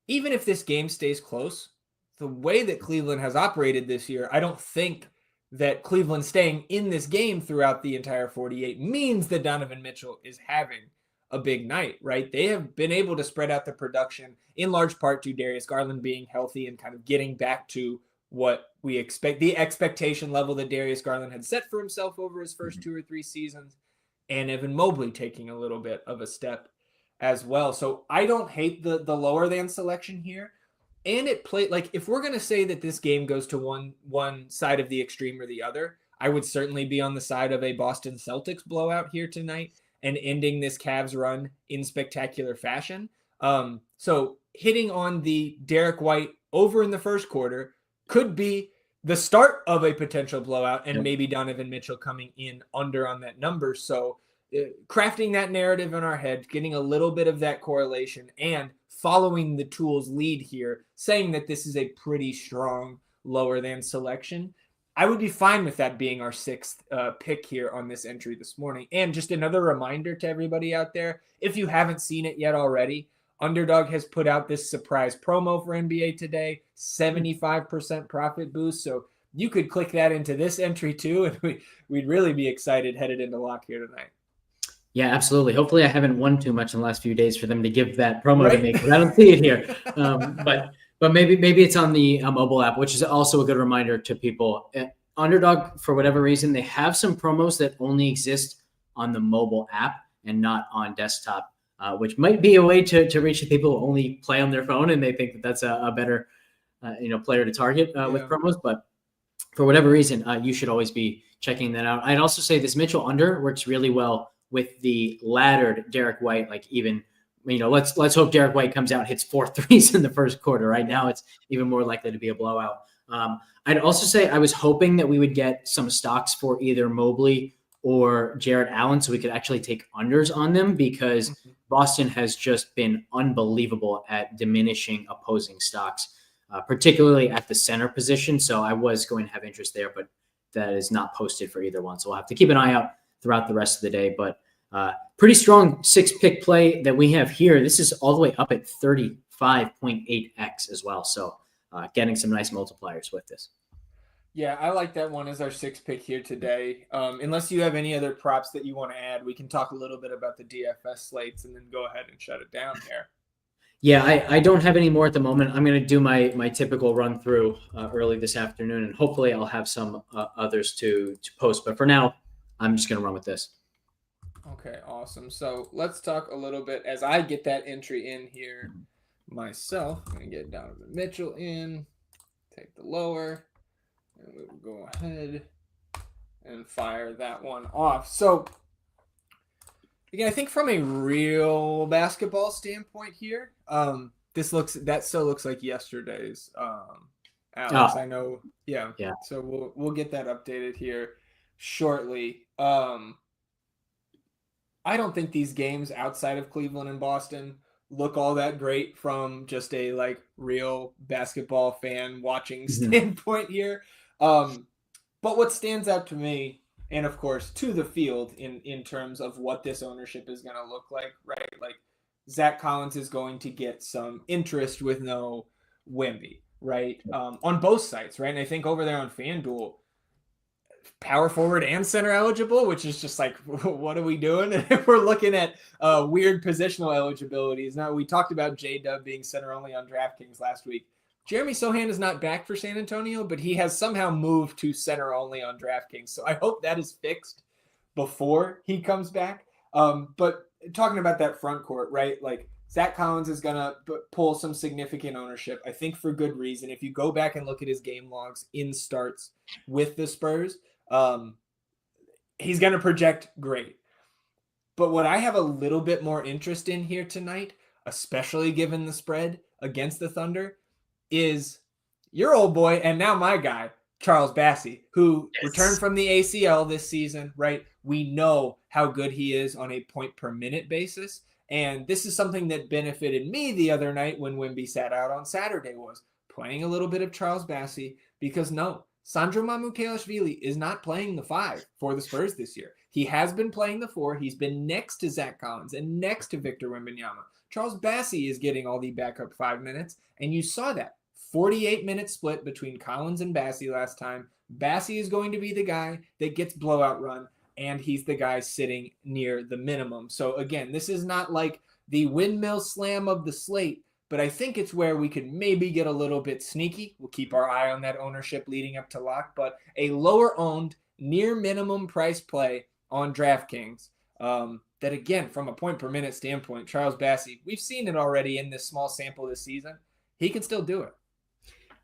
Even if this game stays close, the way that Cleveland has operated this year, I don't think that Cleveland staying in this game throughout the entire 48 means that Donovan Mitchell is having a big night, right? They have been able to spread out the production in large part to Darius Garland being healthy and kind of getting back to what we expect, the expectation level that Darius Garland had set for himself over his first 2 or 3 seasons, and Evan Mobley taking a little bit of a step as well. So I don't hate the lower than selection here. And it played, if we're going to say that this game goes to one side of the extreme or the other, I would certainly be on the side of a Boston Celtics blowout here tonight and ending this Cavs run in spectacular fashion. So hitting on the Derek White over in the first quarter could be the start of a potential blowout, and maybe Donovan Mitchell coming in under on that number. So crafting that narrative in our head, getting a little bit of that correlation, and following the tool's lead here, saying that this is a pretty strong lower than selection, I would be fine with that being our 6th pick here on this entry this morning. And just another reminder to everybody out there, if you haven't seen it yet already, Underdog has put out this surprise promo for NBA today, 75% profit boost. So you could click that into this entry too, and we'd really be excited headed into lock here tonight. Yeah, absolutely. Hopefully I haven't won too much in the last few days for them to give that promo to me, because I don't see it here. But maybe it's on the mobile app, which is also a good reminder to people. Underdog, for whatever reason, they have some promos that only exist on the mobile app and not on desktop, which might be a way to reach the people who only play on their phone and they think that that's a better player to target with promos. But for whatever reason, you should always be checking that out. I'd also say this Mitchell under works really well with the laddered Derek White. Let's hope Derek White comes out and hits 4 threes in the first quarter. Right now, it's even more likely to be a blowout. I'd also say I was hoping that we would get some stocks for either Mobley or Jarrett Allen so we could actually take unders on them, because Boston has just been unbelievable at diminishing opposing stocks, particularly at the center position. So I was going to have interest there, but that is not posted for either one. So we'll have to keep an eye out throughout the rest of the day. But pretty strong 6-pick play that we have here. This is all the way up at 35.8x as well. So getting some nice multipliers with this. Yeah, I like that one as our 6th pick here today. Unless you have any other props that you want to add, we can talk a little bit about the DFS slates and then go ahead and shut it down here. Yeah, I don't have any more at the moment. I'm going to do my typical run through early this afternoon, and hopefully I'll have some others to post. But for now, I'm just going to run with this. Okay, awesome. So let's talk a little bit as I get that entry in here myself. I'm going to get Donovan Mitchell in, take the lower. And we will go ahead and fire that one off. So, again, I think from a real basketball standpoint here, that still looks like yesterday's. Alex, I know. Yeah. So we'll get that updated here shortly. I don't think these games outside of Cleveland and Boston look all that great from just a like real basketball fan watching standpoint here. But what stands out to me, and of course to the field in terms of what this ownership is going to look like, right? Like Zach Collins is going to get some interest with no Wemby, right? On both sides, right? And I think over there on FanDuel, power forward and center eligible, which is just like, what are we doing? If we're looking at weird positional eligibilities. Now, we talked about J-Dub being center only on DraftKings last week. Jeremy Sohan is not back for San Antonio, but he has somehow moved to center only on DraftKings. So I hope that is fixed before he comes back. But talking about that front court, right? Like Zach Collins is going to pull some significant ownership, I think for good reason. If you go back and look at his game logs in starts with the Spurs, he's going to project great. But what I have a little bit more interest in here tonight, especially given the spread against the Thunder, is your old boy and now my guy, Charles Bassey, who returned from the ACL this season, right? We know how good he is on a point per minute basis. And this is something that benefited me the other night when Wemby sat out on Saturday, was playing a little bit of Charles Bassey, because no, Sandro Mamukelashvili is not playing the 5 for the Spurs this year. He has been playing the 4. He's been next to Zach Collins and next to Victor Wembanyama. Charles Bassey is getting all the backup 5 minutes, and you saw that 48-minute split between Collins and Bassey last time. Bassey is going to be the guy that gets blowout run, and he's the guy sitting near the minimum. So again, this is not like the windmill slam of the slate, but I think it's where we could maybe get a little bit sneaky. We'll keep our eye on that ownership leading up to lock, but a lower owned, near minimum price play on DraftKings. That again, from a point per minute standpoint, Charles Bassey, we've seen it already in this small sample this season. He can still do it.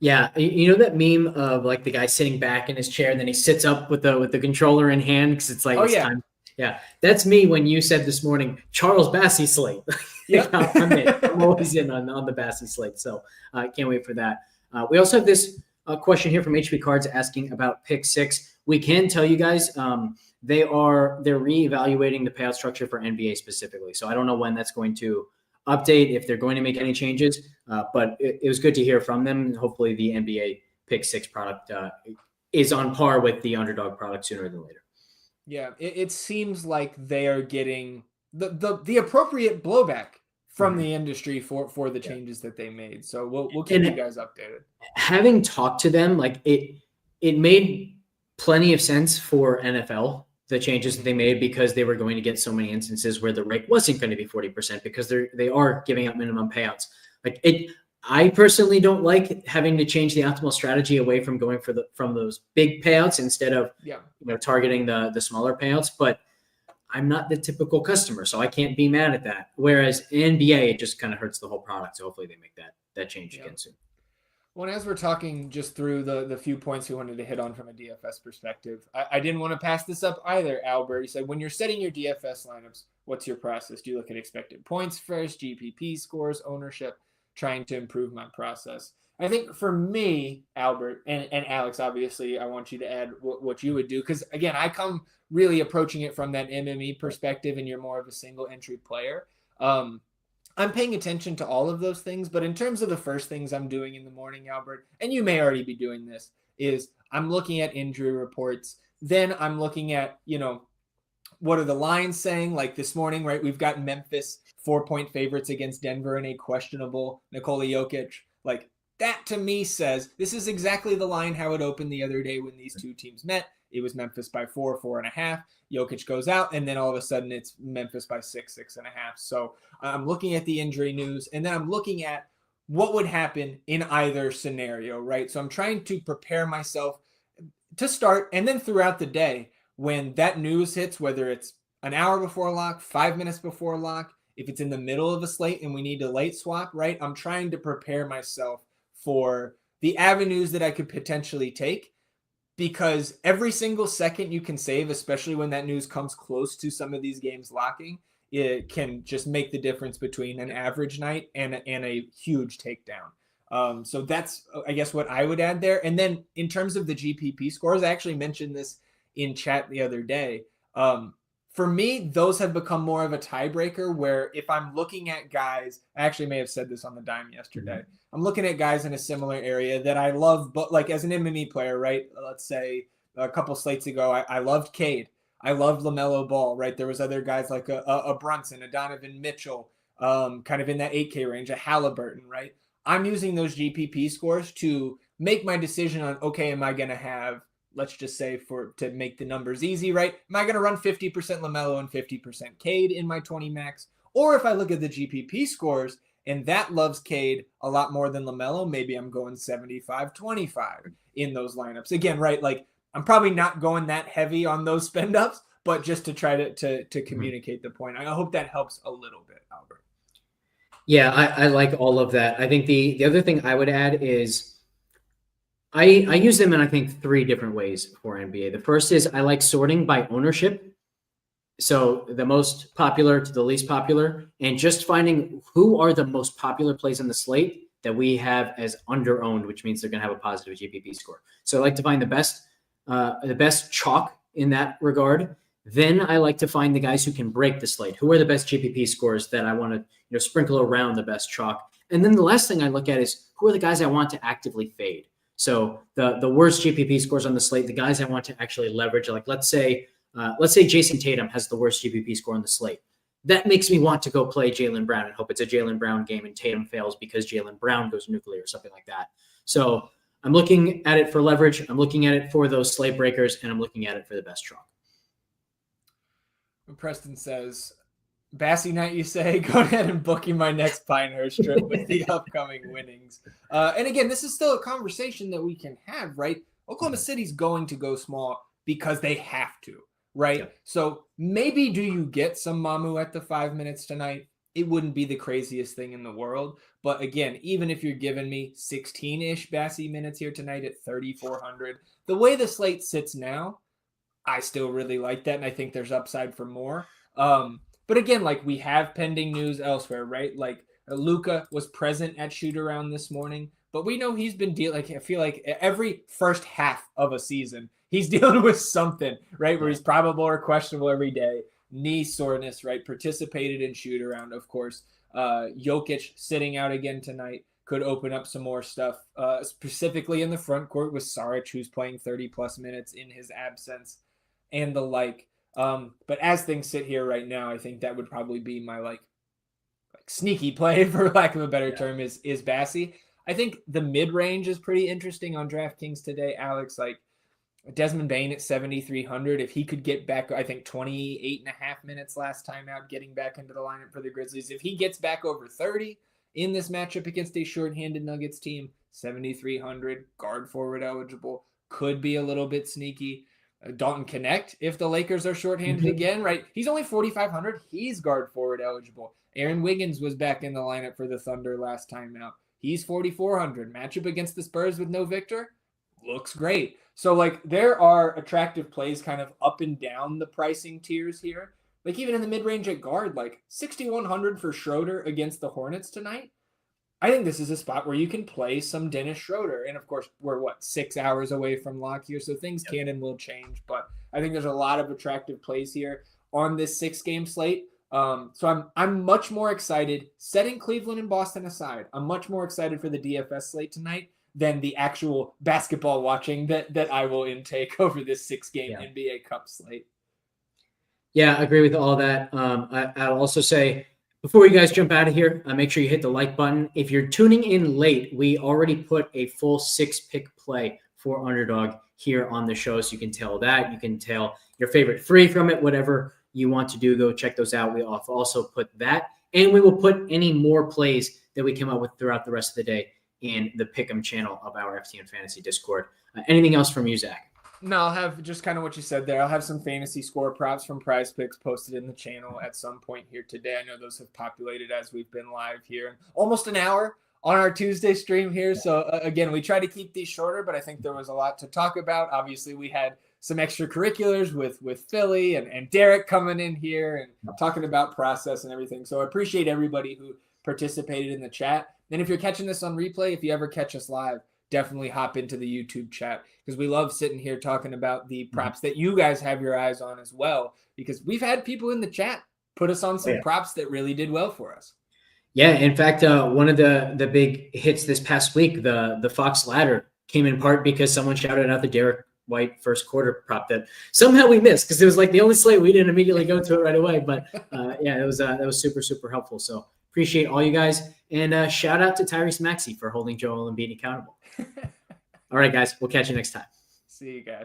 Yeah, you know that meme of like the guy sitting back in his chair, and then he sits up with the controller in hand because it's like, time. Yeah, that's me when you said this morning, Charles Bassey slate. Yep. I'm always in on the Bassey slate, so I can't wait for that. We also have this question here from HP Cards asking about pick 6. We can tell you guys they're reevaluating the payout structure for NBA specifically, so I don't know when that's going to update, if they're going to make any changes, but it was good to hear from them. Hopefully the NBA pick 6 product is on par with the underdog product sooner than later. Yeah, it seems like they are getting the appropriate blowback from the industry for the changes that they made. So we'll keep you guys updated. Having talked to them, like it made plenty of sense for NFL, the changes that they made, because they were going to get so many instances where the rate wasn't going to be 40% because they are giving up minimum payouts. I personally don't like having to change the optimal strategy away from going from those big payouts instead of targeting the smaller payouts, but I'm not the typical customer, so I can't be mad at that. Whereas in NBA, it just kind of hurts the whole product. So hopefully they make that change again soon. Well, as we're talking just through the few points we wanted to hit on from a DFS perspective, I didn't want to pass this up either, Albert. You said, when you're setting your DFS lineups, what's your process? Do you look at expected points first, GPP scores, ownership, trying to improve my process? I think for me, Albert, and Alex, obviously, I want you to add what you would do, because, again, I come really approaching it from that MME perspective, and you're more of a single entry player. I'm paying attention to all of those things, but in terms of the first things I'm doing in the morning, Albert, and you may already be doing this, is I'm looking at injury reports. Then I'm looking at, what are the lines saying? Like this morning, right? We've got Memphis 4-point favorites against Denver and a questionable Nikola Jokic. Like, that to me says this is exactly the line how it opened the other day when these two teams met. It was Memphis by 4.5. Jokic goes out, and then all of a sudden it's Memphis by 6.5. So I'm looking at the injury news, and then I'm looking at what would happen in either scenario, right? So I'm trying to prepare myself to start, and then throughout the day, when that news hits, whether it's an hour before lock, 5 minutes before lock, if it's in the middle of a slate and we need a late swap, right? I'm trying to prepare myself for the avenues that I could potentially take, because every single second you can save, especially when that news comes close to some of these games locking, it can just make the difference between an average night and a huge takedown. So that's, I guess, what I would add there. And then in terms of the GPP scores, I actually mentioned this in chat the other day. For me, those have become more of a tiebreaker, where if I'm looking at guys, I actually may have said this on the Dime yesterday. I'm looking at guys in a similar area that I love, but like as an MME player, right? Let's say a couple slates ago, I loved Cade. I loved LaMelo Ball, right? There was other guys like a Brunson, a Donovan Mitchell, kind of in that 8K range, a Halliburton, right? I'm using those GPP scores to make my decision on, okay, am I going to have, let's just say to make the numbers easy, right? Am I going to run 50% LaMelo and 50% Cade in my 20 max? Or if I look at the GPP scores and that loves Cade a lot more than LaMelo, maybe I'm going 75-25 in those lineups. Again, right? Like I'm probably not going that heavy on those spend ups, but just to try to communicate the point. I hope that helps a little bit, Albert. Yeah, I like all of that. I think the other thing I would add is I use them in, I think, 3 different ways for NBA. The first is I like sorting by ownership. So the most popular to the least popular, and just finding who are the most popular plays on the slate that we have as under-owned, which means they're going to have a positive GPP score. So I like to find the best chalk in that regard. Then I like to find the guys who can break the slate. Who are the best GPP scores that I want to sprinkle around the best chalk? And then the last thing I look at is who are the guys I want to actively fade. So the worst GPP scores on the slate, the guys I want to actually leverage, like let's say Jason Tatum has the worst GPP score on the slate. That makes me want to go play Jaylen Brown and hope it's a Jaylen Brown game and Tatum fails because Jaylen Brown goes nuclear or something like that. So I'm looking at it for leverage. I'm looking at it for those slate breakers, and I'm looking at it for the best chalk. Preston says, Bassy night, you say? Go ahead and book you my next Pinehurst trip with the upcoming winnings. And again, this is still a conversation that we can have, right? Oklahoma City's going to go small because they have to, right? Yeah. So maybe do you get some Mamu at the 5 minutes tonight? It wouldn't be the craziest thing in the world. But again, even if you're giving me 16-ish Bassy minutes here tonight at 3,400, the way the slate sits now, I still really like that, and I think there's upside for more. But again, like we have pending news elsewhere, right? Like Luka was present at shoot around this morning, but we know he's been dealing. Like I feel like every first half of a season, he's dealing with something, right? Where he's probable or questionable every day. Knee soreness, right? Participated in shoot around, of course. Jokic sitting out again tonight could open up some more stuff, specifically in the front court with Saric, who's playing 30+ minutes in his absence, and the like. But as things sit here right now, I think that would probably be my like sneaky play, for lack of a better term, is Bassy. I think the mid-range is pretty interesting on DraftKings today, Alex. Like Desmond Bane at 7,300. If he could get back, I think 28.5 minutes last time out, getting back into the lineup for the Grizzlies. If he gets back over 30 in this matchup against a shorthanded Nuggets team, 7,300, guard forward eligible, could be a little bit sneaky. Dalton Connect, if the Lakers are shorthanded again, right? He's only 4,500. He's guard forward eligible. Aaron Wiggins was back in the lineup for the Thunder last time out. He's 4,400. Matchup against the Spurs with no Victor looks great. So, like, there are attractive plays kind of up and down the pricing tiers here. Like, even in the mid-range at guard, like 6,100 for Schroeder against the Hornets tonight. I think this is a spot where you can play some Dennis Schroeder. And of course, we're 6 hours away from lock here, so things can and will change. But I think there's a lot of attractive plays here on this 6-game slate. So I'm much more excited, setting Cleveland and Boston aside. I'm much more excited for the DFS slate tonight than the actual basketball watching that I will intake over this 6-game NBA Cup slate. Yeah, I agree with all that. I'll also say Before you guys jump out of here, make sure you hit the like button. If you're tuning in late, we already put a full 6-pick play for Underdog here on the show, so you can tell that. You can tell your favorite 3 from it, whatever you want to do. Go check those out. We also put that, and we will put any more plays that we come up with throughout the rest of the day in the Pick'em channel of our FTN Fantasy Discord. Anything else from you, Zach? No, I'll have just kind of what you said there. I'll have some fantasy score props from Prize Picks posted in the channel at some point here today. I know those have populated as we've been live here. Almost an hour on our Tuesday stream here. So again, we try to keep these shorter, but I think there was a lot to talk about. Obviously, we had some extracurriculars with Philly and Derek coming in here and talking about process and everything. So I appreciate everybody who participated in the chat. And if you're catching this on replay, if you ever catch us live, definitely hop into the YouTube chat because we love sitting here talking about the props that you guys have your eyes on as well, because we've had people in the chat put us on some props that really did well for us. Yeah, in fact, one of the big hits this past week, the Fox ladder, came in part because someone shouted out the Derek White first quarter prop that somehow we missed because it was like the only slate we didn't immediately go to it right away. But yeah, that was super, super helpful. So appreciate all you guys. And shout out to Tyrese Maxey for holding Joel Embiid accountable. All right, guys, we'll catch you next time. See you guys.